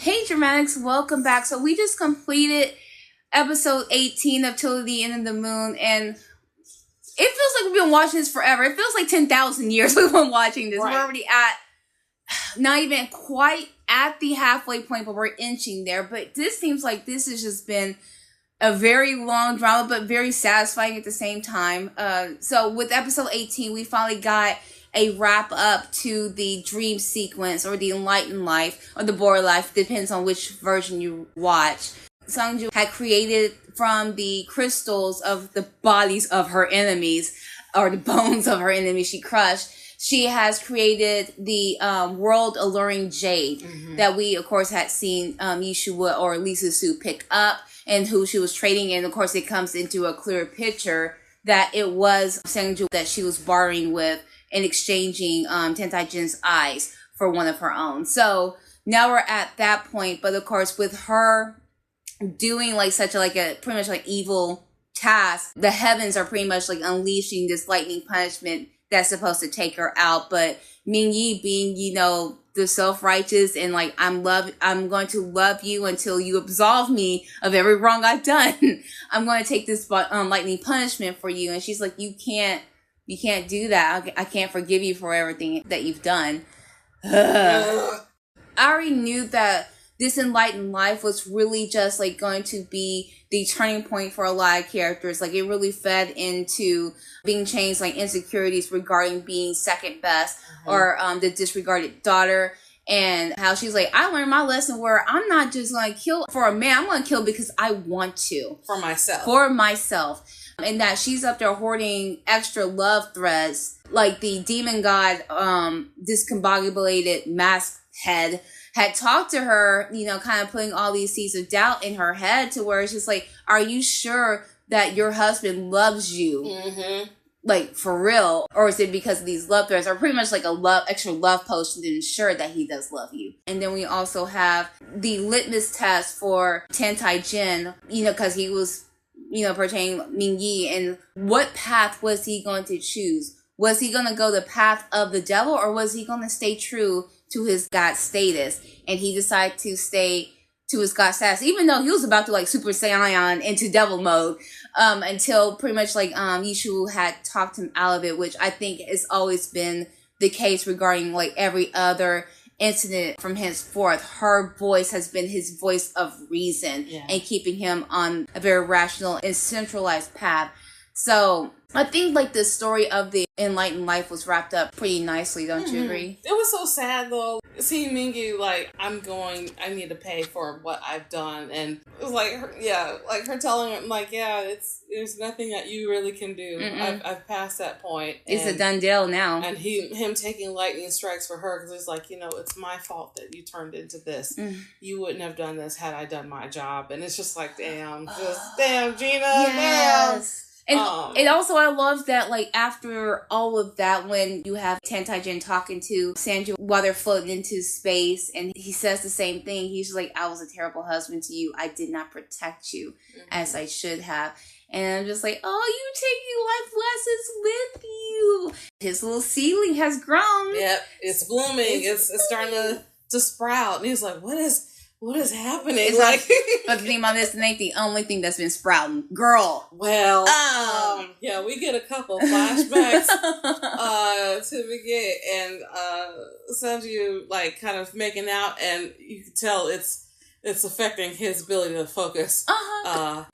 Hey Dramatics, welcome back. So we just completed episode 18 of Till the End of the Moon, and it feels like we've been watching this forever. It feels like 10,000 years we've been watching this. Right. We're already at, not even quite at the halfway point, but we're inching there. But this seems like this has just been a very long drama, but very satisfying at the same time. So with episode 18, we finally got a wrap up to the dream sequence, or the enlightened life, or the bored life, depends on which version you watch. Sungju had created from the crystals of the bodies of her enemies, or the bones of her enemies she crushed. She has created the world alluring jade that we, of course, had seen Yishua or Lisa Su pick up, and who she was trading. And of course, it comes into a clear picture that it was Sungju that she was bartering with and exchanging Tentai Jin's eyes for one of her own. So now we're at that point, but of course with her doing like such a pretty much like evil task, the heavens are pretty much like unleashing this lightning punishment that's supposed to take her out. But Ming Yi being, the self-righteous and like, I'm going to love you until you absolve me of every wrong I've done. I'm going to take this lightning punishment for you. And she's like, you can't do that. I can't forgive you for everything that you've done. I already knew that this enlightened life was really just like going to be the turning point for a lot of characters. Like, it really fed into being changed, like insecurities regarding being second best, or the disregarded daughter, and how she's like, I learned my lesson where I'm not just going to kill for a man. I'm going to kill because I want to. For myself. And that she's up there hoarding extra love threads. Like the demon god, discombobulated mask head, had talked to her, kind of putting all these seeds of doubt in her head, to where it's just like, are you sure that your husband loves you? Like, for real? Or is it because of these love threads, or pretty much like extra love potion to ensure that he does love you? And then we also have the litmus test for Tentai Jin, because he was, portraying Ming Yi, and what path was he going to choose? Was he going to go the path of the devil, or was he going to stay true to his God status? And he decided to stay to his God status, even though he was about to like Super Saiyan into devil mode, until pretty much like Yishu had talked him out of it, which I think has always been the case regarding like every other incident from henceforth. Her voice has been his voice of reason, and keeping him on a very rational and centralized path. So I think like the story of the enlightened life was wrapped up pretty nicely, don't you agree? It was so sad though, seeing Mingi like, I need to pay for what I've done, and it was like, her telling him like, there's nothing that you really can do. I've passed that point. It's a done deal now. And him taking lightning strikes for her, because it's like, it's my fault that you turned into this. You wouldn't have done this had I done my job. And it's just like, damn, Gina, damn. And also, I love that, like, after all of that, when you have Tentai Jin talking to Sanju while they're floating into space, and he says the same thing. He's like, I was a terrible husband to you. I did not protect you as I should have. And I'm just like, oh, you taking life lessons with you. His little seedling has grown. Yep, it's blooming. It's starting to sprout. And he's like, what is happening? It's like, but the thing about this, it ain't the only thing that's been sprouting. Girl. Well, we get a couple flashbacks to begin, and Sanju like kind of making out, and you can tell it's affecting his ability to focus.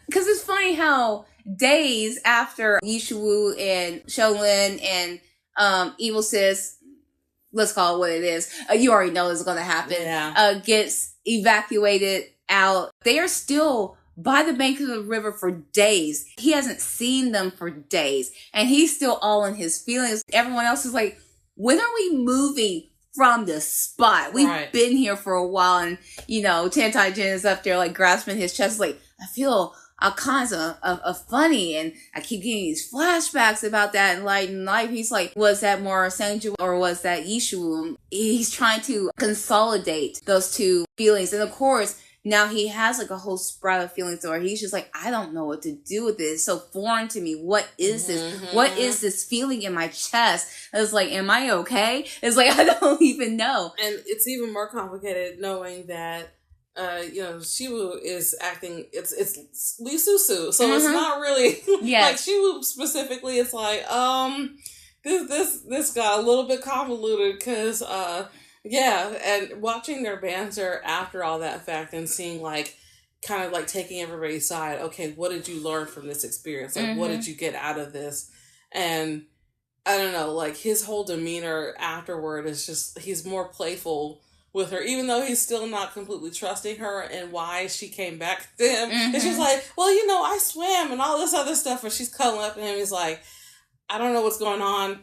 Because it's funny how days after Yishu and Sholin and Evil Sis, let's call it what it is, you already know it's going to happen, gets evacuated out. They are still by the bank of the river for days. He hasn't seen them for days, and he's still all in his feelings. Everyone else is like, when are we moving from the spot? We've been here for a while, and Tentai Jin is up there like grasping his chest like, I feel all kinds of funny, and I keep getting these flashbacks about that enlightened life. He's like, was that more Sanju or was that Yishu? He's trying to consolidate those two feelings, and of course now he has like a whole sprout of feelings where he's just like, I don't know what to do with this. It's so foreign to me. What is this? What is this feeling in my chest? It's like, am I okay? It's like, I don't even know. And it's even more complicated knowing that Shiwu is acting. It's Lee Susu, so it's not really like Shiwu specifically. It's like this got a little bit convoluted because and watching their banter after all that fact and seeing like kind of like taking everybody's side. Okay, what did you learn from this experience? Like, what did you get out of this? And I don't know, like his whole demeanor afterward is just he's more playful with her, even though he's still not completely trusting her and why she came back to him. And she's like, well, I swam and all this other stuff. And she's cuddling up to him. He's like, I don't know what's going on.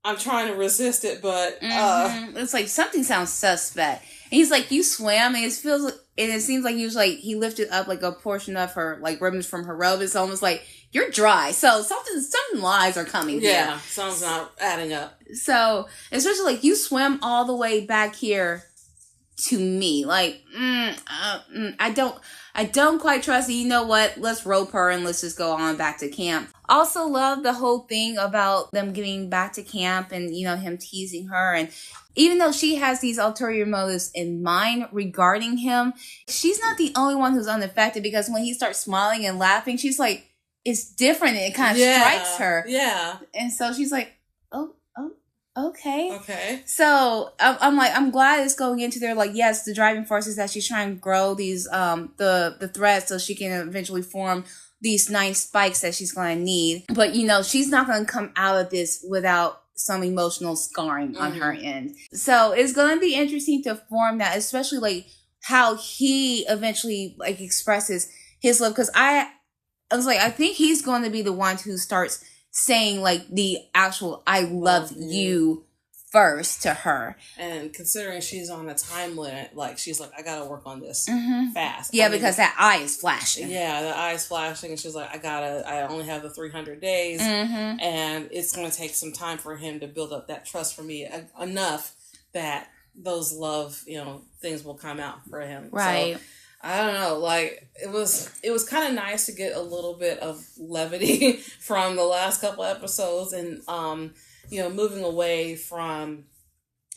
I'm trying to resist it, but it's like something sounds suspect. And he's like, you swam, and it seems like he lifted up like a portion of her like ribbons from her robe. It's almost like you're dry, so something lies are coming. Yeah, something's not adding up. So especially like you swam all the way back here to me, like I don't quite trust it. You know what? Let's rope her and let's just go on back to camp. Also love the whole thing about them getting back to camp and, him teasing her. And even though she has these ulterior motives in mind regarding him, she's not the only one who's unaffected, because when he starts smiling and laughing, she's like, it's different. And it kind of strikes her. Yeah. And so she's like, oh, okay. Okay. So I'm glad it's going into there. Like, yes, the driving force is that she's trying to grow these the threads so she can eventually form these 9 spikes that she's going to need. But she's not going to come out of this without some emotional scarring on her end. So it's going to be interesting to form that, especially like how he eventually like expresses his love. Because I was like, I think he's going to be the one who starts saying like the actual I love you first to her. And considering she's on a time limit, like she's like, I gotta work on this fast. Yeah, because that eye is flashing. Yeah, the eye is flashing, and she's like, I only have the 300 days, and it's gonna take some time for him to build up that trust for me enough that those love, things will come out for him. Right. So, I don't know, like, it was kind of nice to get a little bit of levity from the last couple episodes and, moving away from,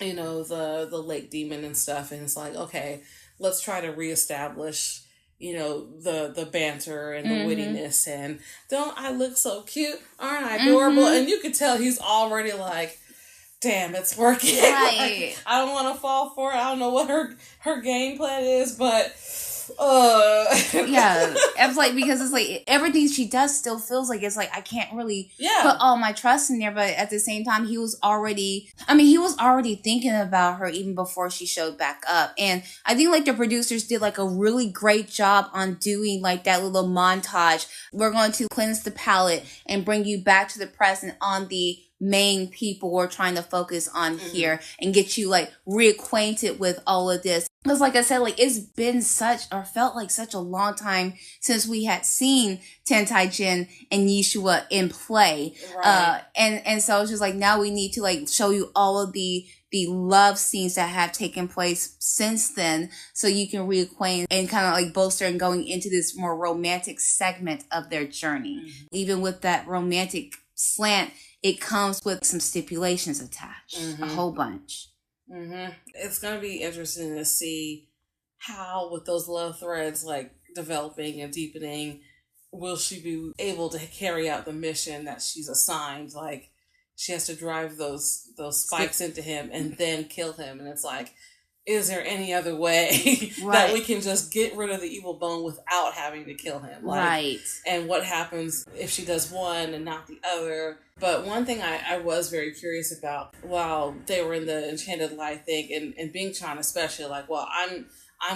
the lake demon and stuff. And it's like, okay, let's try to reestablish, the banter and the wittiness. And don't I look so cute? Aren't I adorable? And you could tell he's already like, damn, it's working. Right. Like, I don't want to fall for it. I don't know what her game plan is, but yeah, it's like, because it's like everything she does still feels like it's like I can't really put all my trust in there, but at the same time he was already thinking about her even before she showed back up. And I think like the producers did like a really great job on doing like that little montage. We're going to cleanse the palate and bring you back to the present on the main people we're trying to focus on here and get you like reacquainted with all of this. Because like I said, like it's been felt like such a long time since we had seen Tentai-Jin and Yeshua in play. Right. And so it's just like now we need to like show you all of the love scenes that have taken place since then, so you can reacquaint and kind of like bolster and going into this more romantic segment of their journey. Even with that romantic slant, it comes with some stipulations attached, a whole bunch. It's going to be interesting to see how, with those love threads like developing and deepening, will she be able to carry out the mission that she's assigned? Like, she has to drive those spikes into him and then kill him. And it's like, is there any other way that we can just get rid of the evil bone without having to kill him? Like, right. And what happens if she does one and not the other? But one thing I was very curious about while they were in the Enchanted Light thing, and Bing-chan especially, like, well, I'm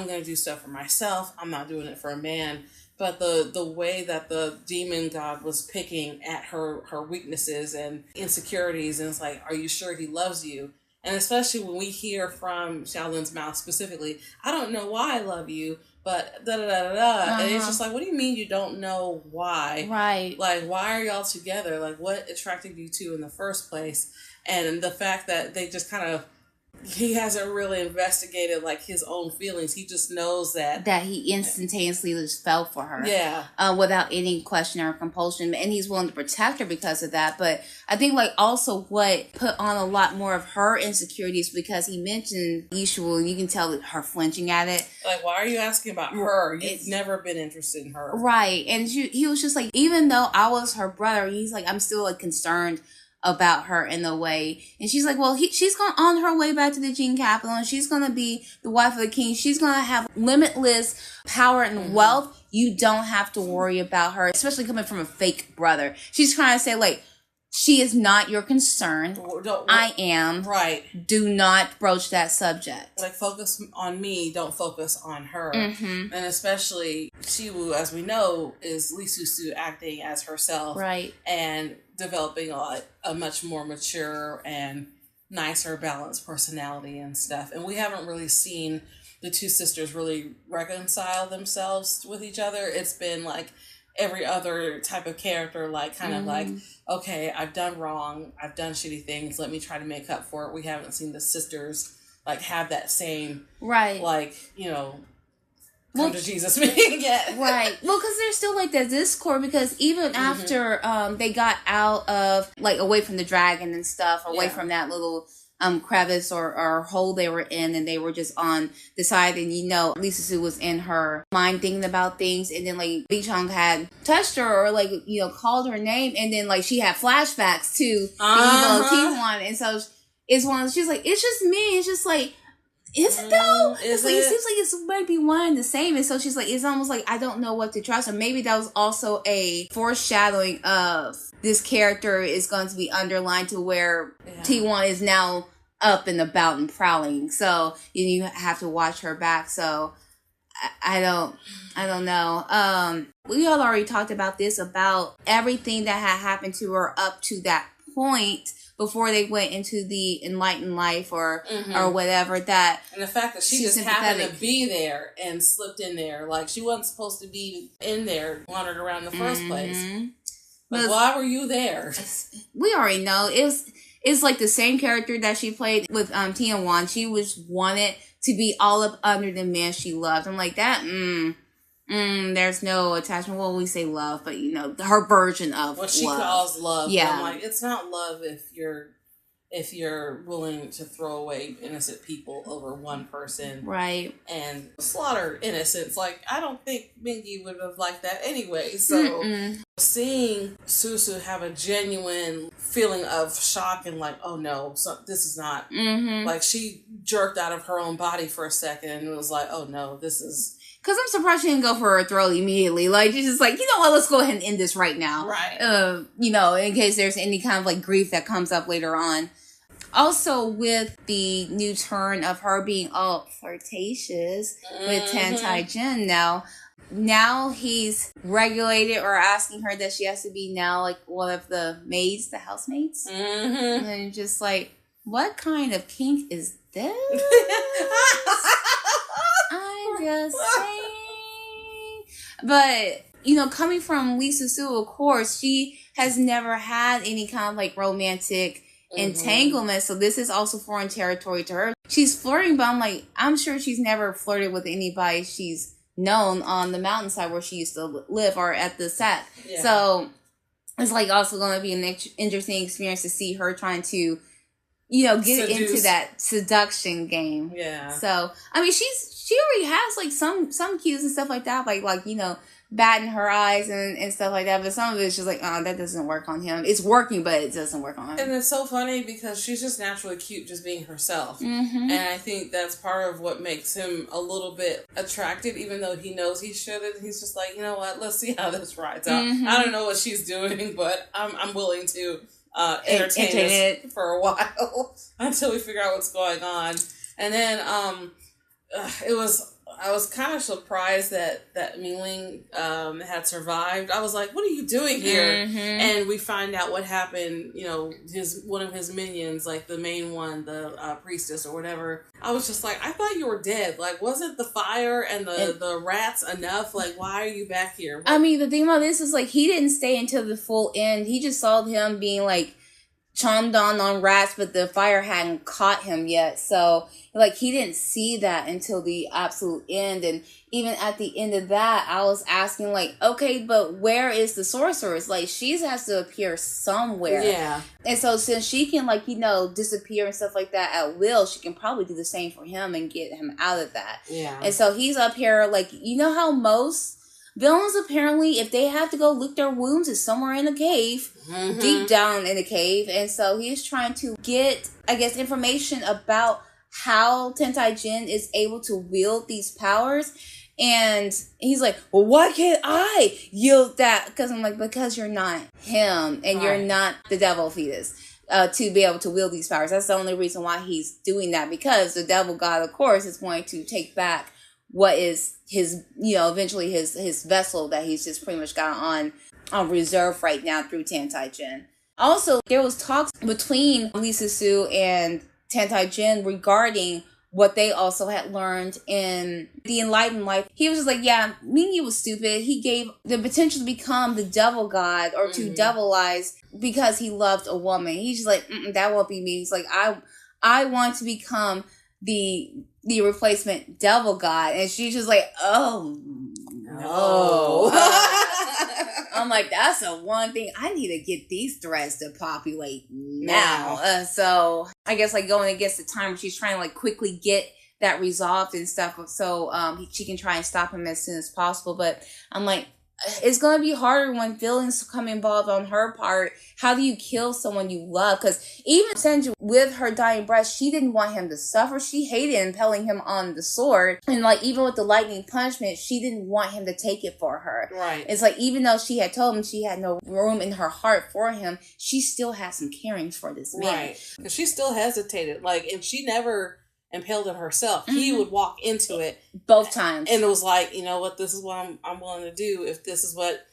going to do stuff for myself. I'm not doing it for a man. But the way that the demon god was picking at her weaknesses and insecurities, and it's like, are you sure he loves you? And especially when we hear from Xiaolin's mouth specifically, I don't know why I love you, but da-da-da-da-da. And it's just like, what do you mean you don't know why? Right. Like, why are y'all together? Like, what attracted you two in the first place? And the fact that they just kind of he hasn't really investigated like his own feelings. He just knows that he instantaneously just fell for her. Yeah. Without any question or compulsion. And he's willing to protect her because of that. But I think like also what put on a lot more of her insecurities, because he mentioned Yishua, and you can tell her flinching at it. Like, why are you asking about her? You've never been interested in her. Right. And he was just like, even though I was her brother, he's like, I'm still like concerned about her in a way. And she's like, well, she's going on her way back to the gene capital, and she's going to be the wife of the king. She's going to have limitless power and wealth. You don't have to worry about her, especially coming from a fake brother. She's trying to say, like, she is not your concern. I am. Right. Do not broach that subject. Like, focus on me. Don't focus on her. And especially Shiwu, as we know, is Lee Susu acting as herself. Right. And developing a much more mature and nicer, balanced personality and stuff. And we haven't really seen the two sisters really reconcile themselves with each other. It's been like every other type of character, like kind of like, okay, I've done wrong, I've done shitty things, let me try to make up for it. We haven't seen the sisters like have that same like, you know, come to Jesus meeting yet. Right. Well, because there's still like that discord, because even after they got out of like away from the dragon and stuff, away from that little crevice or hole they were in, and they were just on the side, and you know Lisa Sue was in her mind thinking about things, and then like Lee Chong had touched her or like, you know, called her name, and then like she had flashbacks to the evil T1, and so it's one, she's like, it's just me, it's just like, is it though? It's like, it seems like it might be one and the same. And so she's like, it's almost like I don't know what to trust. Or maybe that was also a foreshadowing of this character is going to be underlined to where T1 is now up and about and prowling. So you have to watch her back. So I don't know. We all already talked about this, about everything that had happened to her up to that point, before they went into the enlightened life or whatever, that... And the fact that she just happened to be there and slipped in there. Like, she wasn't supposed to be in there, wandered around in the first place. But why were you there? We already know. It's like the same character that she played with Tian Wan. She was wanted to be all up under the man she loved. I'm like, that, there's no attachment. Well, we say love, but you know, her version of what she calls love. Yeah, I'm like, it's not love if you're willing to throw away innocent people over one person, right? And slaughter innocents. Like, I don't think Mingy would have liked that anyway. So seeing Susu have a genuine feeling of shock and like, oh no, this is not like, she jerked out of her own body for a second and it was like, oh no, this is. Because I'm surprised she didn't go for her throat immediately. Like, she's just like, you know what, let's go ahead and end this right now. Right. You know, in case there's any kind of like grief that comes up later on. Also, with the new turn of her being all flirtatious with Tan Tai Jin now he's regulated or asking her that she has to be now like one of the maids, the housemaids. And just like, what kind of kink is this? I'm just saying. But, you know, coming from Lisa Sue, of course, she has never had any kind of like romantic entanglement. So this is also foreign territory to her. She's flirting, but I'm sure she's never flirted with anybody she's known on the mountainside where she used to live or at the set. Yeah. So it's like also going to be an interesting experience to see her trying to, you know, get into that seduction game. Yeah. So, I mean, she already has like some cues and stuff like that, like, you know, batting her eyes and stuff like that. But some of it's just like, oh, that doesn't work on him. It's working, but it doesn't work on him. And it's so funny because she's just naturally cute just being herself. And I think that's part of what makes him a little bit attractive, even though he knows he shouldn't. He's just like, you know what, let's see how this rides out. I don't know what she's doing, but I'm willing to entertain it for a while until we figure out what's going on. And then I was kind of surprised that Mingling had survived. I was like, what are you doing here? And we find out what happened, you know, one of his minions, like the main one, the priestess or whatever. I was just like, I thought you were dead. Like, wasn't the fire and the rats enough? Like, why are you back here? I mean, the thing about this is like, he didn't stay until the full end. He just saw him being like, chomped on rats, but the fire hadn't caught him yet. So, like, he didn't see that until the absolute end. And even at the end of that, I was asking, like, okay, but where is the sorceress? Like, she has to appear somewhere. Yeah. And so since she can, like, you know, disappear and stuff like that at will, she can probably do the same for him and get him out of that. Yeah. And so he's up here, like, you know how most villains, apparently, if they have to go lick their wounds, is somewhere in a cave, deep down in the cave. And so he's trying to get, I guess, information about how Tentai Jin is able to wield these powers. And he's like, well, why can't I yield that? Because I'm like, because you're not him, and you're not the devil fetus. To be able to wield these powers. That's the only reason why he's doing that, because the devil god, of course, is going to take back what is his, you know, eventually his vessel that he's just pretty much got on reserve right now through Tentai Jin. Also, there was talks between Lee Susu and Tentai Jin regarding what they also had learned in the Enlightened Life. He was just like, yeah, Mingi was stupid. He gave the potential to become the devil god or to devilize because he loved a woman. He's just like, that won't be me. He's like, I want to become the replacement devil god. And she's just like, oh no. I'm like, that's the one thing I need to get these threads to populate now. So I guess like going against the time where she's trying to like quickly get that resolved and stuff, so she can try and stop him as soon as possible. But I'm like, it's going to be harder when feelings come involved on her part. How do you kill someone you love? Because even Senju, with her dying breath, she didn't want him to suffer. She hated impaling him on the sword. And like, even with the lightning punishment, she didn't want him to take it for her. Right. It's like, even though she had told him she had no room in her heart for him, she still has some caring for this man. Right. Because she still hesitated. Like, and she never impaled it herself. He would walk into it both times, and it was like, you know what, this is what I'm willing to do. If this is what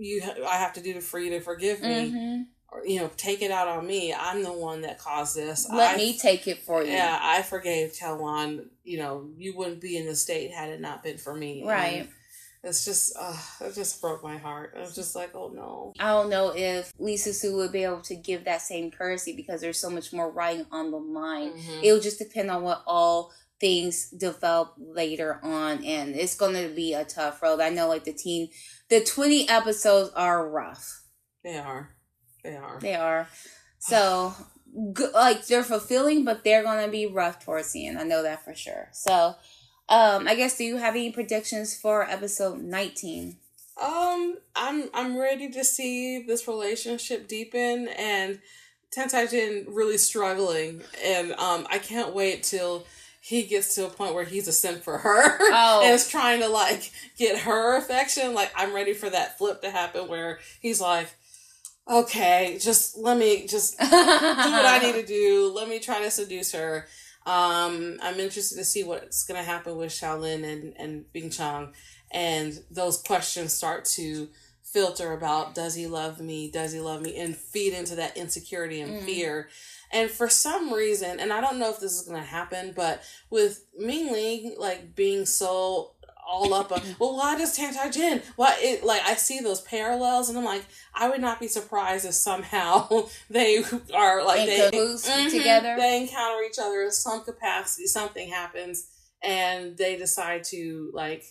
I have to do for you to forgive me, or, you know, take it out on me. I'm the one that caused this. Let me take it for you. Yeah, I forgave Talon. You know, you wouldn't be in this state had it not been for me. Right. And it's just, it just broke my heart. I was just like, oh no. I don't know if Lee Susu would be able to give that same courtesy because there's so much more writing on the line. It will just depend on what all things develop later on, and it's going to be a tough road. I know, like the 20 episodes are rough. They are. So, like, they're fulfilling, but they're going to be rough towards the end. I know that for sure. So, I guess, do you have any predictions for episode 19? I'm ready to see this relationship deepen and Tentai Jin really struggling, and I can't wait till he gets to a point where he's a simp for her and is trying to like get her affection. Like, I'm ready for that flip to happen where he's like, okay, just let me just do what I need to do. Let me try to seduce her. I'm interested to see what's going to happen with Shaolin and Bing Chang, and those questions start to filter about, does he love me, and feed into that insecurity and fear. And for some reason, and I don't know if this is going to happen, but with Ming Ling like being so all up on, well, why does Tentai Jin? I see those parallels, and I'm like, I would not be surprised if somehow they are like together. They encounter each other in some capacity. Something happens, and they decide to like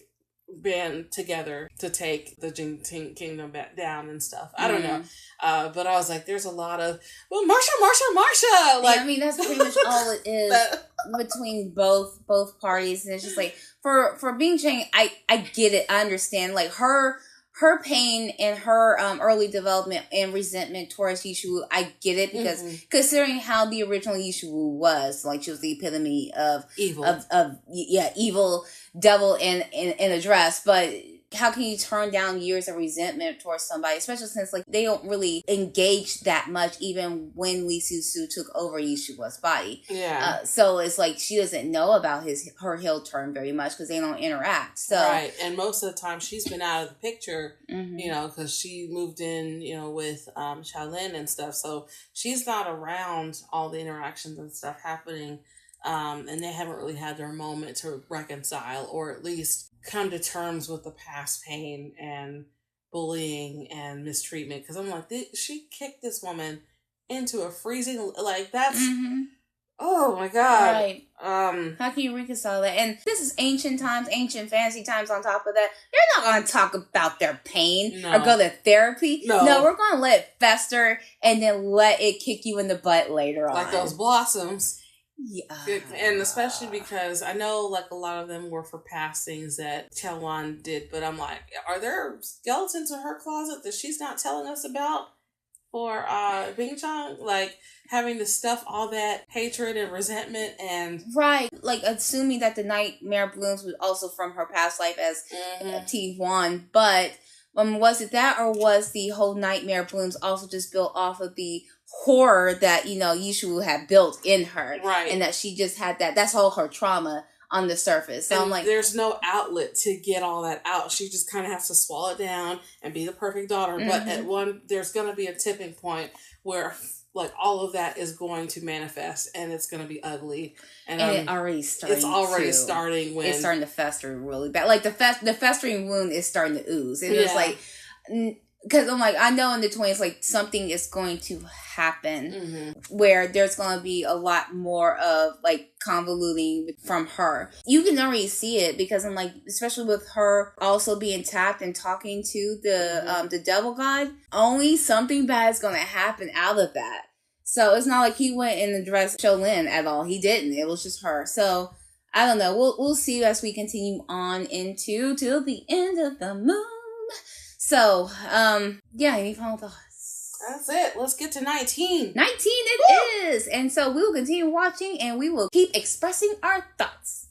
band together to take the Jin Kingdom back down and stuff. I don't know, but I was like, there's a lot of Marsha. Like, yeah, I mean, that's pretty much all it is between both parties, and it's just like for Bing Chang, I get it, I understand, like her pain and her early development and resentment towards Yishu. I get it, because considering how the original Yishu was, like, she was the epitome of evil, evil devil in a dress. But how can you turn down years of resentment towards somebody, especially since like they don't really engage that much even when Lee Susu took over Yishua's body. Yeah. So it's like she doesn't know about her heel turn very much because they don't interact. So right, and most of the time she's been out of the picture, you know, because she moved in, you know, with Shaolin and stuff. So she's not around all the interactions and stuff happening, and they haven't really had their moment to reconcile or at least come to terms with the past pain and bullying and mistreatment. Because I'm like, she kicked this woman into a freezing, like, that's, Mm-hmm. oh my God. Right. How can you reconcile that? And this is ancient times, ancient fantasy times on top of that. You're not going to talk about their pain or go to therapy. No, we're going to let it fester and then let it kick you in the butt later on. Like those blossoms. Yeah. And especially because I know, like, a lot of them were for past things that Chaewon did, but I'm like, are there skeletons in her closet that she's not telling us about for Bing Chong? Like, having to stuff all that hatred and resentment and... Right. Like, assuming that the nightmare blooms was also from her past life as T1, but was it that, or was the whole nightmare blooms also just built off of the horror that, Yushu had built in her? Right. And that she just had that's all her trauma on the surface. So I'm like, there's no outlet to get all that out. She just kind of has to swallow it down and be the perfect daughter. Mm-hmm. But there's going to be a tipping point where, like, all of that is going to manifest and it's going to be ugly. And it already started. It's already starting when it's starting to fester really bad. Like the festering wound is starting to ooze. And it's like, because I'm like, I know in the 20s, like, something is going to happen where there's going to be a lot more of, like, convoluting from her. You can already see it because I'm like, especially with her also being tapped and talking to the devil god, only something bad is going to happen out of that. So it's not like he went in the dress Cholin at all. He didn't. It was just her. So I don't know. We'll see as we continue on till the end of the moon. So, any final thoughts? That's it. Let's get to 19. 19 it is! And so we will continue watching and we will keep expressing our thoughts.